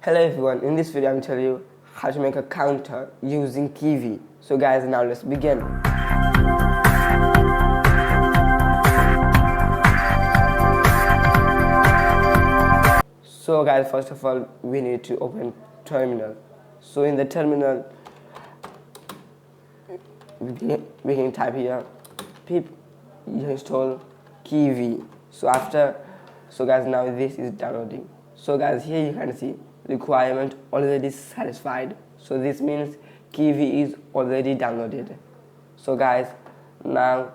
Hello everyone, in this video I'm telling you how to make a counter using Kivy. So guys, now let's begin. So guys, first of all we need to open terminal. So in the terminal we can type here pip install Kivy. So guys, now this is downloading. So guys, here you can see requirement already satisfied. So this means Kivy is already downloaded. So guys, now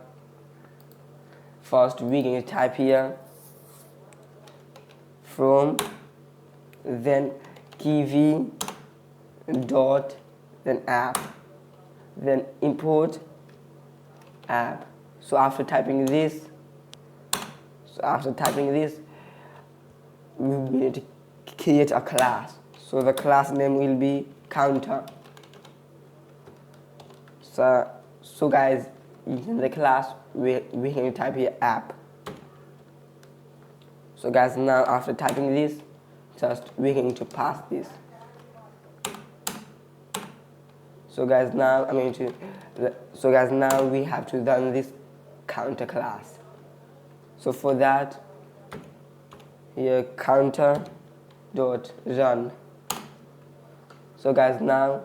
first we can type here from, then Kivy dot, then app, then import app. So after typing this, we need to create a class. So the class name will be counter. So guys, in the class we can type here app. So guys, now after typing this, just we going to pass this. So guys, now now we have to run this counter class. So for that, here counter dot run. So guys, now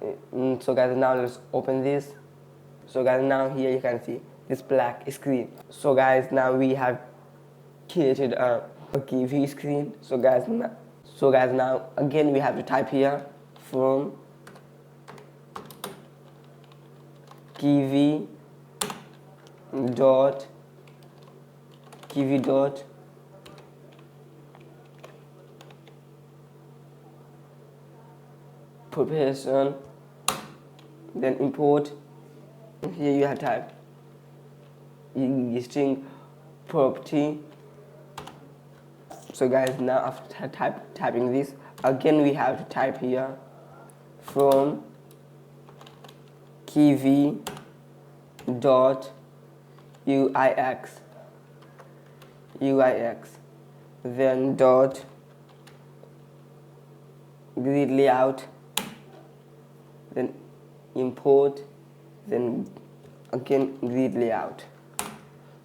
let's open this. So guys, now here you can see this black screen. So guys, now we have created a Kivy screen. So guys, now again we have to type here from Kivy dot preparation, then import. Here you have type existing property. So guys, now after typing this, again we have to type here from Kivy dot uix, then dot grid layout, then import, then again grid layout.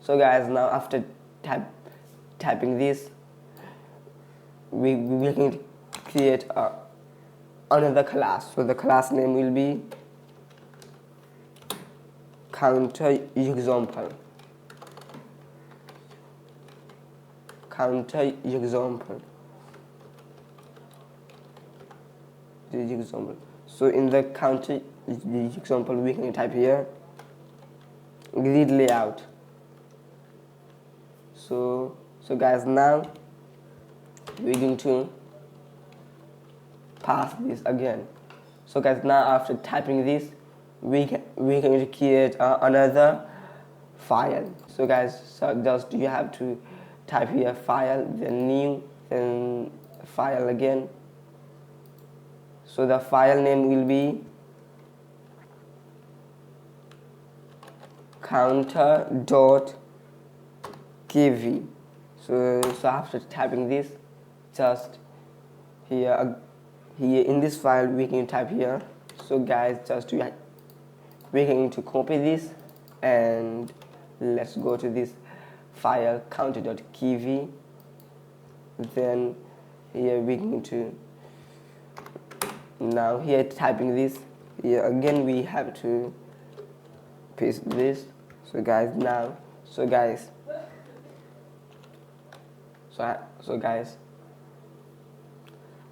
So guys, now after typing this, we can create another class. So the class name will be counter example. So in the counter example we can type here grid layout. So guys, now we're going to pass this again. So guys, now after typing this, we can create another file. So guys, just you have to type here file, then new, then file again. So the file name will be counter.kivy. So after typing this, just here in this file we can type here. So guys, we're going to copy this and let's go to this file counter.kivy. Then here we're going to, now here typing this, here again we have to paste this. So guys, now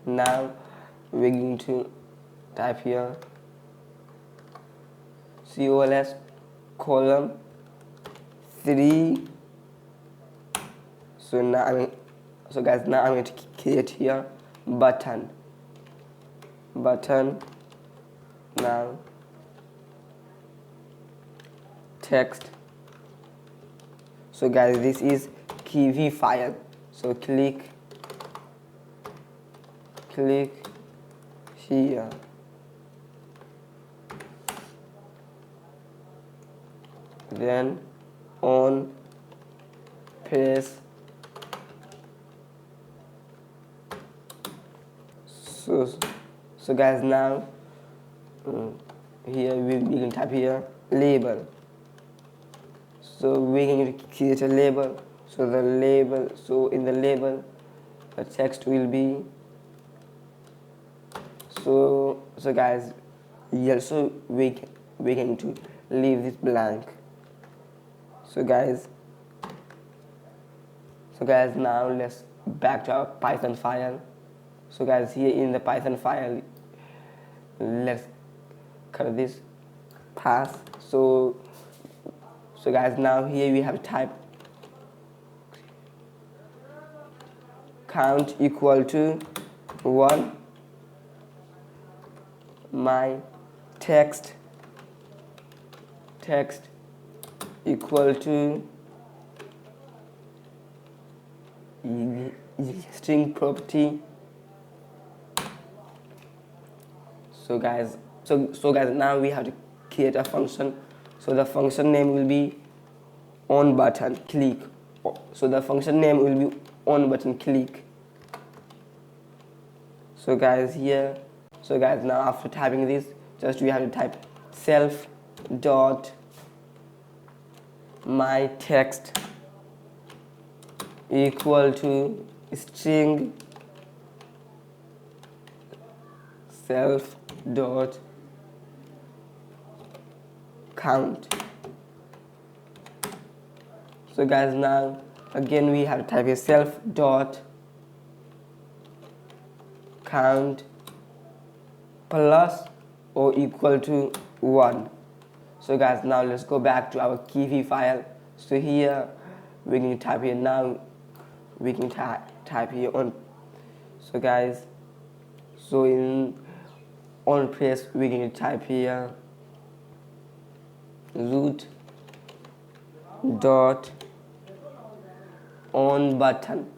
now we're going to type here cols column 3. So guys, now I'm going to create here button. Now text. So guys, this is Kivy file. So click here. Then on press So guys, now here we can type here label. So we can create a label. So in the label the text will be so guys, yeah, so we can to leave this blank. So guys, now let's back to our Python file. So guys, here in the Python file, let's cut this path. So guys, now here we have type count equal to 1, my text equal to string property. So guys, now we have to create a function. So the function name will be on button click. So the function name will be on button click. So guys, now after typing this, just we have to type self dot my text equal to string self dot count. So guys, now again we have to type a self dot count plus or equal to 1. So guys, now let's go back to our Kivy file. So here we can type here, now we can type here on. So guys, so in on press we can type here root dot on button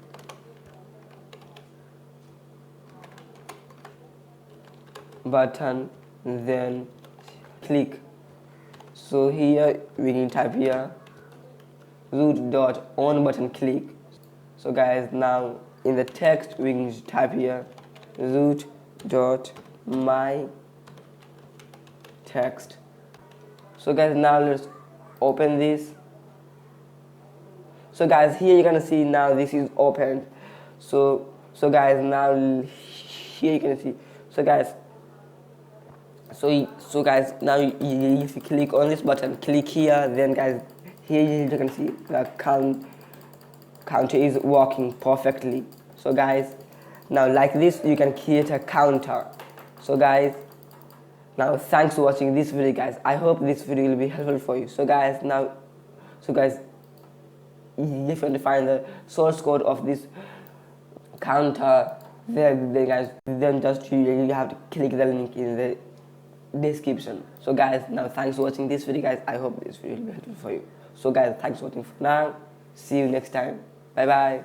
then click. So here we can type here root dot on button click. So guys, now in the text we can type here root dot my text. So guys, now let's open this. So guys, here you're gonna see now this is opened. So guys, now here you can see. So guys, now if you click on this button, click here, then guys, here you can see the counter is working perfectly. So guys, now like this you can create a counter. So guys, now thanks for watching this video guys. I hope this video will be helpful for you. So guys, if you want to find the source code of this counter, then just you have to click the link in the description. So guys, now thanks for watching this video guys. I hope this video will be helpful for you. So guys, thanks for watching for now. See you next time. Bye bye.